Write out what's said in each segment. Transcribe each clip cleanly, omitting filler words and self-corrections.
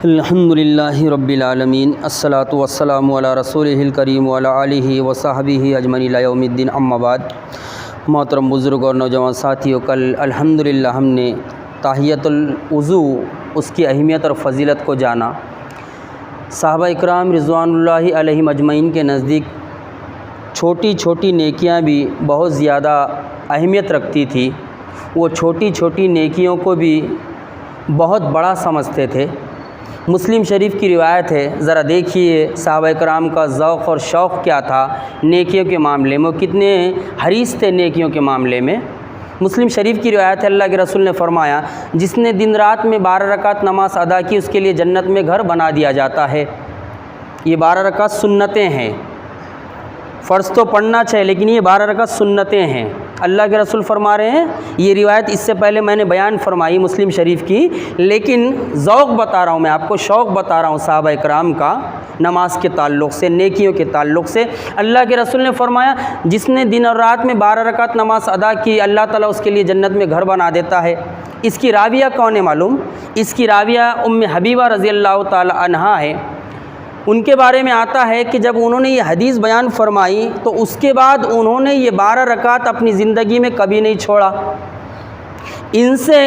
الحمدللہ رب العالمین الصلاۃ والسلام علی رسولہ الکریم وعلی آلہ وصحبہ اجمعین الی یوم الدین، اما بعد۔ محترم بزرگ اور نوجوان ساتھیوں، کل الحمدللہ ہم نے تحیۃ الوضو اس کی اہمیت اور فضیلت کو جانا۔ صحابہ اکرام رضوان اللہ علیہم اجمعین کے نزدیک چھوٹی چھوٹی نیکیاں بھی بہت زیادہ اہمیت رکھتی تھی۔ وہ چھوٹی چھوٹی نیکیوں کو بھی بہت بڑا سمجھتے تھے۔ مسلم شریف کی روایت ہے، ذرا دیکھیے صحابہ کرام کا ذوق اور شوق کیا تھا نیکیوں کے معاملے میں، وہ کتنے حریص تھے نیکیوں کے معاملے میں۔ مسلم شریف کی روایت ہے، اللہ کے رسول نے فرمایا، جس نے دن رات میں 12 رکعت نماز ادا کی اس کے لیے جنت میں گھر بنا دیا جاتا ہے۔ یہ 12 رکعت سنتیں ہیں، فرض تو پڑھنا چاہیے لیکن یہ 12 رکعت سنتیں ہیں۔ اللہ کے رسول فرما رہے ہیں، یہ روایت اس سے پہلے میں نے بیان فرمائی مسلم شریف کی، لیکن ذوق بتا رہا ہوں، میں آپ کو شوق بتا رہا ہوں صحابہ کرام کا نماز کے تعلق سے، نیکیوں کے تعلق سے۔ اللہ کے رسول نے فرمایا، جس نے دن اور رات میں 12 رکعت نماز ادا کی اللہ تعالیٰ اس کے لیے جنت میں گھر بنا دیتا ہے۔ اس کی راویہ کون ہے معلوم؟ اس کی راویہ ام حبیبہ رضی اللہ تعالی عنہا ہے۔ ان کے بارے میں آتا ہے کہ جب انہوں نے یہ حدیث بیان فرمائی تو اس کے بعد انہوں نے یہ 12 رکعت اپنی زندگی میں کبھی نہیں چھوڑا۔ ان سے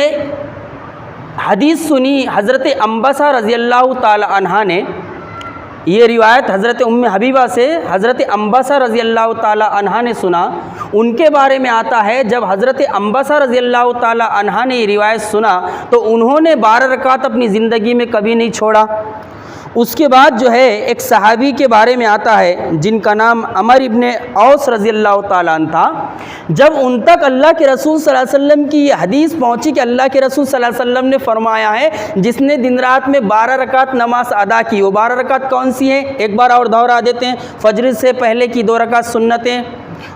حدیث سنی حضرت انبسہ رضی اللہ تعالی عنہا نے، یہ روایت حضرت ام حبیبہ سے حضرت انبسہ رضی اللہ تعالی عنہا نے سنا۔ ان کے بارے میں آتا ہے، جب حضرت انبسہ رضی اللہ تعالی عنہا نے یہ روایت سنا تو انہوں نے 12 رکعت اپنی زندگی میں کبھی نہیں چھوڑا۔ اس کے بعد جو ہے ایک صحابی کے بارے میں آتا ہے جن کا نام عمر ابن اوس رضی اللہ تعالیٰ عنہ تھا۔ جب ان تک اللہ کے رسول صلی اللہ علیہ وسلم کی یہ حدیث پہنچی کہ اللہ کے رسول صلی اللہ علیہ وسلم نے فرمایا ہے، جس نے دن رات میں 12 رکعت نماز ادا کی، وہ 12 رکعت کون سی ہیں؟ ایک بار اور دہرا دیتے ہیں۔ فجر سے پہلے کی 2 رکعت سنتیں،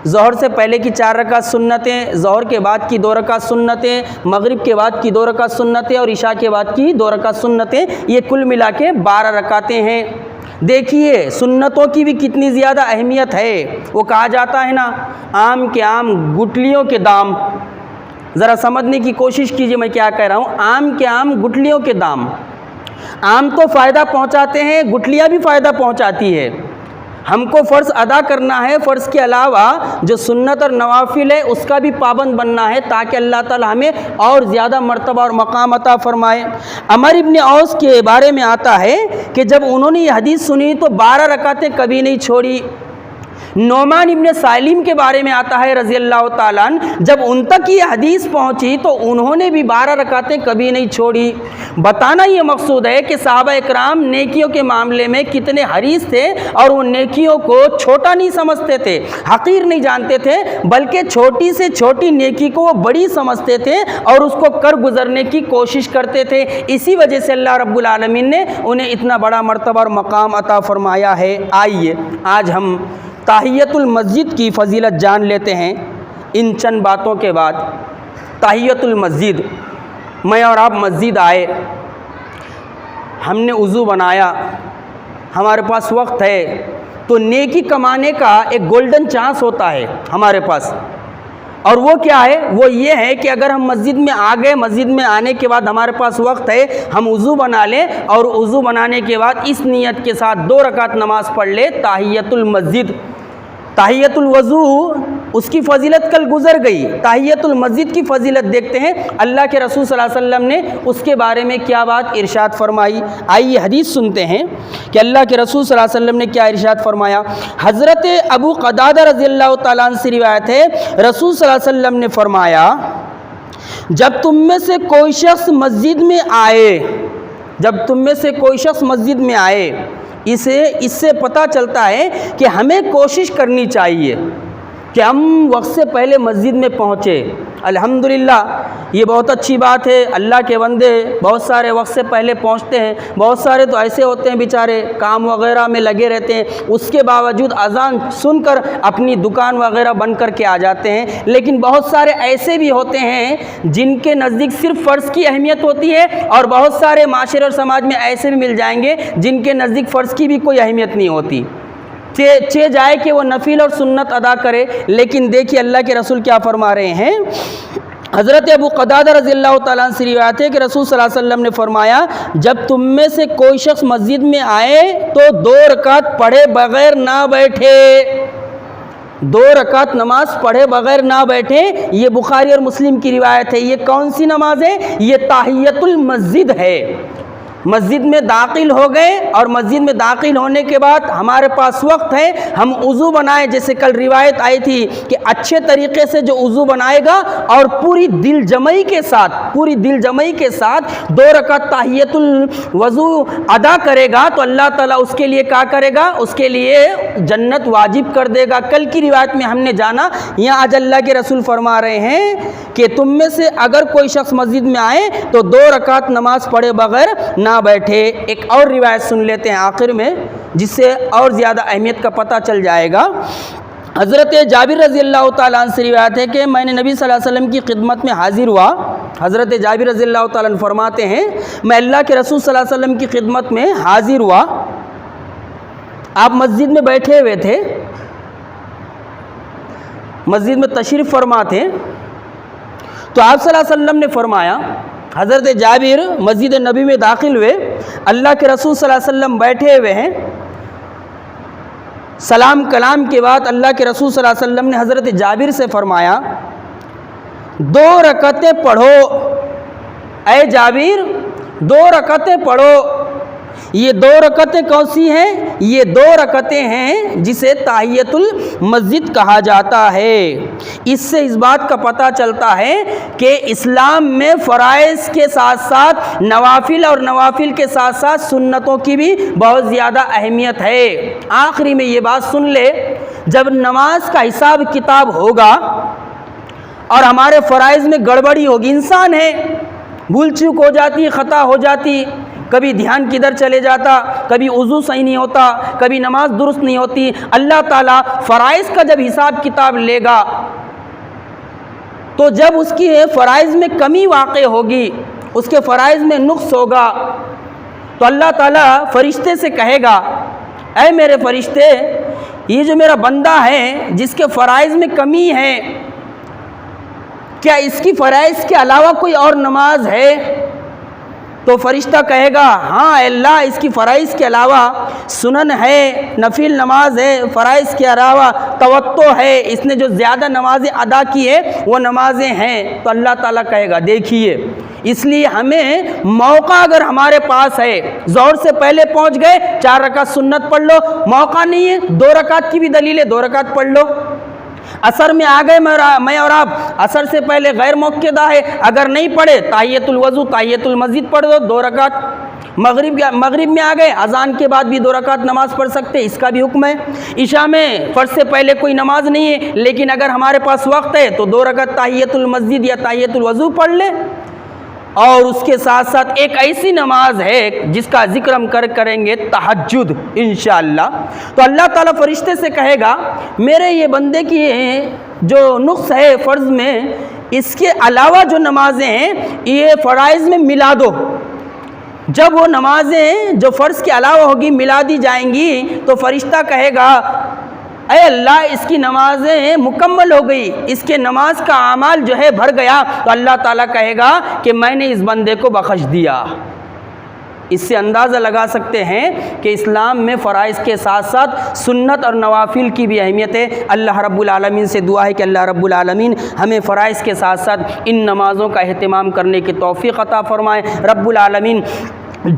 ظہر سے پہلے کی 4 رکعت سنتیں، ظہر کے بعد کی 2 رکعت سنتیں، مغرب کے بعد کی 2 رکعت سنتیں اور عشاء کے بعد کی 2 رکعت سنتیں، یہ کل ملا کے 12 رکعتیں ہیں۔ دیکھیے سنتوں کی بھی کتنی زیادہ اہمیت ہے۔ وہ کہا جاتا ہے نا، آم کے آم گٹلیوں کے دام۔ ذرا سمجھنے کی کوشش کیجیے میں کیا کہہ رہا ہوں۔ آم کے آم گٹلیوں کے دام۔ آم تو فائدہ پہنچاتے ہیں، گٹلیاں بھی فائدہ پہنچاتی ہے۔ ہم کو فرض ادا کرنا ہے، فرض کے علاوہ جو سنت اور نوافل ہے اس کا بھی پابند بننا ہے تاکہ اللہ تعالی ہمیں اور زیادہ مرتبہ اور مقام عطا فرمائے۔ عمر ابن اوس کے بارے میں آتا ہے کہ جب انہوں نے یہ حدیث سنی تو 12 رکعتیں کبھی نہیں چھوڑی۔ نعمان ابن سالم کے بارے میں آتا ہے رضی اللہ تعالیٰ عنہ، جب ان تک یہ حدیث پہنچی تو انہوں نے بھی 12 رکعتیں کبھی نہیں چھوڑی۔ بتانا یہ مقصود ہے کہ صحابہ اکرام نیکیوں کے معاملے میں کتنے حریص تھے اور وہ نیکیوں کو چھوٹا نہیں سمجھتے تھے، حقیر نہیں جانتے تھے، بلکہ چھوٹی سے چھوٹی نیکی کو وہ بڑی سمجھتے تھے اور اس کو کر گزرنے کی کوشش کرتے تھے۔ اسی وجہ سے اللہ رب العالمین نے انہیں اتنا بڑا مرتبہ اور مقام عطا فرمایا ہے۔ آئیے آج ہم تحیۃ المسجد کی فضیلت جان لیتے ہیں ان چند باتوں کے بعد۔ تحیۃ المسجد، میں اور آپ مسجد آئے، ہم نے وضو بنایا، ہمارے پاس وقت ہے تو نیکی کمانے کا ایک گولڈن چانس ہوتا ہے ہمارے پاس، اور وہ کیا ہے؟ وہ یہ ہے کہ اگر ہم مسجد میں آ گئے، مسجد میں آنے کے بعد ہمارے پاس وقت ہے، ہم وضو بنا لیں اور وضو بنانے کے بعد اس نیت کے ساتھ 2 رکعت نماز پڑھ لیں، تحیۃ المسجد۔ تحیۃ الوضو اس کی فضیلت کل گزر گئی، تحیۃ المسجد کی فضیلت دیکھتے ہیں اللہ کے رسول صلی اللہ علیہ وسلم نے اس کے بارے میں کیا بات ارشاد فرمائی۔ آئیے حدیث سنتے ہیں کہ اللہ کے رسول صلی اللہ علیہ وسلم نے کیا ارشاد فرمایا۔ حضرت ابو قتادہ رضی اللہ تعالیٰ عنہ سے روایت ہے، رسول صلی اللہ علیہ وسلم نے فرمایا، جب تم میں سے کوئی شخص مسجد میں آئے، جب تم میں سے کوئی شخص مسجد میں آئے، اس سے پتہ چلتا ہے کہ ہمیں کوشش کرنی چاہیے کہ ہم وقت سے پہلے مسجد میں پہنچے۔ الحمدللہ یہ بہت اچھی بات ہے، اللہ کے بندے بہت سارے وقت سے پہلے پہنچتے ہیں، بہت سارے تو ایسے ہوتے ہیں بیچارے کام وغیرہ میں لگے رہتے ہیں، اس کے باوجود اذان سن کر اپنی دکان وغیرہ بند کر کے آ جاتے ہیں۔ لیکن بہت سارے ایسے بھی ہوتے ہیں جن کے نزدیک صرف فرض کی اہمیت ہوتی ہے، اور بہت سارے معاشرے اور سماج میں ایسے بھی مل جائیں گے جن کے نزدیک فرض کی بھی کوئی اہمیت نہیں ہوتی، جائے کہ وہ نفل اور سنت ادا کرے۔ لیکن دیکھیے اللہ کے رسول کیا فرما رہے ہیں، حضرت ابو قتادہ رضی اللہ تعالیٰ عنہ سے روایت ہے کہ رسول صلی اللہ علیہ وسلم نے فرمایا جب تم میں سے کوئی شخص مسجد میں آئے تو 2 رکعت پڑھے بغیر نہ بیٹھے، 2 رکعت نماز پڑھے بغیر نہ بیٹھے۔ یہ بخاری اور مسلم کی روایت ہے۔ یہ کون سی نماز ہے؟ یہ تحیۃ المسجد ہے۔ مسجد میں داخل ہو گئے اور مسجد میں داخل ہونے کے بعد ہمارے پاس وقت ہے، ہم وضو بنائیں، جیسے کل روایت آئی تھی کہ اچھے طریقے سے جو وضو بنائے گا اور پوری دل جمعی کے ساتھ 2 رکعت تحیۃ الوضو ادا کرے گا تو اللہ تعالیٰ اس کے لیے کیا کرے گا؟ اس کے لیے جنت واجب کر دے گا۔ کل کی روایت میں ہم نے جانا، یہاں آج اللہ کے رسول فرما رہے ہیں کہ تم میں سے اگر کوئی شخص مسجد میں آئے تو 2 رکعت نماز پڑھے بغیر نہ بیٹھے۔ ایک اور روایت سن لیتے ہیں آخر میں، جس سے اور زیادہ اہمیت کا پتہ چل جائے گا۔ حضرت جابر رضی اللہ تعالیٰ عنہ سے روایت ہے کہ میں نے نبی صلی اللہ علیہ وسلم کی خدمت میں حاضر ہوا۔ حضرت جابر رضی اللہ تعالیٰ عنہ فرماتے ہیں میں اللہ کے رسول صلی اللہ علیہ وسلم کی خدمت میں حاضر ہوا، آپ مسجد میں بیٹھے ہوئے تھے، مسجد میں تشریف فرما تھے، تو آپ صلی اللہ علیہ وسلم نے فرمایا، حضرت جابر مسجد نبی میں داخل ہوئے، اللہ کے رسول صلی اللہ علیہ وسلم بیٹھے ہوئے ہیں، سلام کلام کے بعد اللہ کے رسول صلی اللہ علیہ وسلم نے حضرت جابر سے فرمایا 2 رکعتیں پڑھو، اے جابر 2 رکعتیں پڑھو۔ یہ 2 رکعتیں کون سی ہیں؟ یہ 2 رکعتیں ہیں جسے تحیۃ المسجد کہا جاتا ہے۔ اس سے اس بات کا پتہ چلتا ہے کہ اسلام میں فرائض کے ساتھ ساتھ نوافل اور نوافل کے ساتھ ساتھ سنتوں کی بھی بہت زیادہ اہمیت ہے۔ آخری میں یہ بات سن لے، جب نماز کا حساب کتاب ہوگا اور ہمارے فرائض میں گڑبڑی ہوگی، انسان ہے، بھول چوک ہو جاتی، خطا ہو جاتی، کبھی دھیان کدھر چلے جاتا، کبھی وضو صحیح نہیں ہوتا، کبھی نماز درست نہیں ہوتی، اللہ تعالیٰ فرائض کا جب حساب کتاب لے گا تو جب اس کی فرائض میں کمی واقع ہوگی، اس کے فرائض میں نقص ہوگا، تو اللہ تعالیٰ فرشتے سے کہے گا اے میرے فرشتے، یہ جو میرا بندہ ہے جس کے فرائض میں کمی ہے، کیا اس کی فرائض کے علاوہ کوئی اور نماز ہے؟ تو فرشتہ کہے گا ہاں اے اللہ، اس کی فرائض کے علاوہ سنن ہے، نفل نماز ہے، فرائض کے علاوہ توتع ہے، اس نے جو زیادہ نمازیں ادا کی ہے وہ نمازیں ہیں۔ تو اللہ تعالیٰ کہے گا دیکھیے، اس لیے ہمیں موقع اگر ہمارے پاس ہے، ظہر سے پہلے پہنچ گئے 4 رکعت سنت پڑھ لو، موقع نہیں ہے 2 رکعت کی بھی دلیل ہے، 2 رکعت پڑھ لو۔ عصر میں آ گئے میں اور آپ، عصر سے پہلے غیر موقع ہے، اگر نہیں پڑھے تحیۃ الوضو تحیۃ المسجد پڑھ دو 2 رکعت۔ مغرب میں آ گئے، اذان کے بعد بھی 2 رکعت نماز پڑھ سکتے، اس کا بھی حکم ہے۔ عشاء میں فرض سے پہلے کوئی نماز نہیں ہے، لیکن اگر ہمارے پاس وقت ہے تو 2 رکعت تحیۃ المسجد یا تحیۃ الوضو پڑھ لے۔ اور اس کے ساتھ ساتھ ایک ایسی نماز ہے جس کا ذکر ہم کریں گے، تہجد انشاءاللہ۔ تو اللہ تعالیٰ فرشتے سے کہے گا میرے یہ بندے کی جو نقص ہے فرض میں، اس کے علاوہ جو نمازیں ہیں یہ فرائض میں ملا دو۔ جب وہ نمازیں جو فرض کے علاوہ ہوگی ملا دی جائیں گی تو فرشتہ کہے گا اے اللہ، اس کی نمازیں مکمل ہو گئی، اس کے نماز کا اعمال جو ہے بھر گیا۔ تو اللہ تعالیٰ کہے گا کہ میں نے اس بندے کو بخش دیا۔ اس سے اندازہ لگا سکتے ہیں کہ اسلام میں فرائض کے ساتھ ساتھ سنت اور نوافل کی بھی اہمیت ہے۔ اللہ رب العالمین سے دعا ہے کہ اللہ رب العالمین ہمیں فرائض کے ساتھ ساتھ ان نمازوں کا اہتمام کرنے کی توفیق عطا فرمائے۔ رب العالمین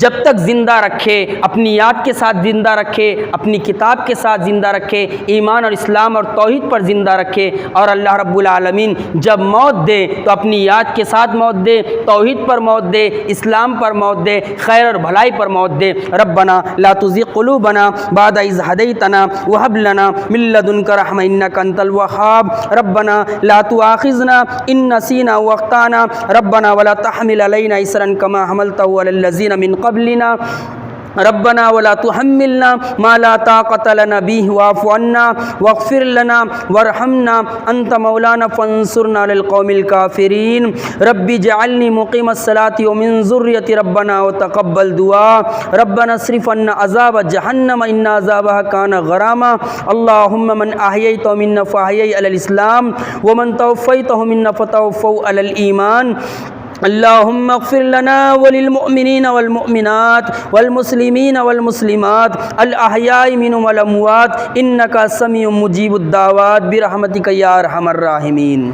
جب تک زندہ رکھے، اپنی یاد کے ساتھ زندہ رکھے، اپنی کتاب کے ساتھ زندہ رکھے، ایمان اور اسلام اور توحید پر زندہ رکھے، اور اللہ رب العالمین جب موت دے تو اپنی یاد کے ساتھ موت دے، توحید پر موت دے، اسلام پر موت دے، خیر اور بھلائی پر موت دے۔ ربنا لا تزغ قلوبنا بعد إذ هديتنا وهب لنا من لدنك رحمة إنك أنت الوهاب۔ ربنا لا تؤاخذنا إن نسينا وأخطأنا، ربنا ولا تحمل علينا إصرا كما حملته على الذين من قبلنا، ربنا ولا تحملنا ما لا طاقة لنا به واعف عنا واغفر لنا وارحمنا أنت مولانا فانصرنا على القوم الكافرين رب اجعلني مقيم الصلاة ومن ذريتي ربنا وتقبل دعاء ربنا اصرف عنا عذاب جهنم إن عذابها كان غراما اللهم من أحييته منا فأحيه على الإسلام ومن توفيته منا فتوفوا على الإيمان اللهم اغفر لنا وللمؤمنين والمؤمنات والمسلمين والمسلمات الأحياء منهم والأموات إنك سميع مجيب الدعوات برحمتك يا أرحم الراحمين.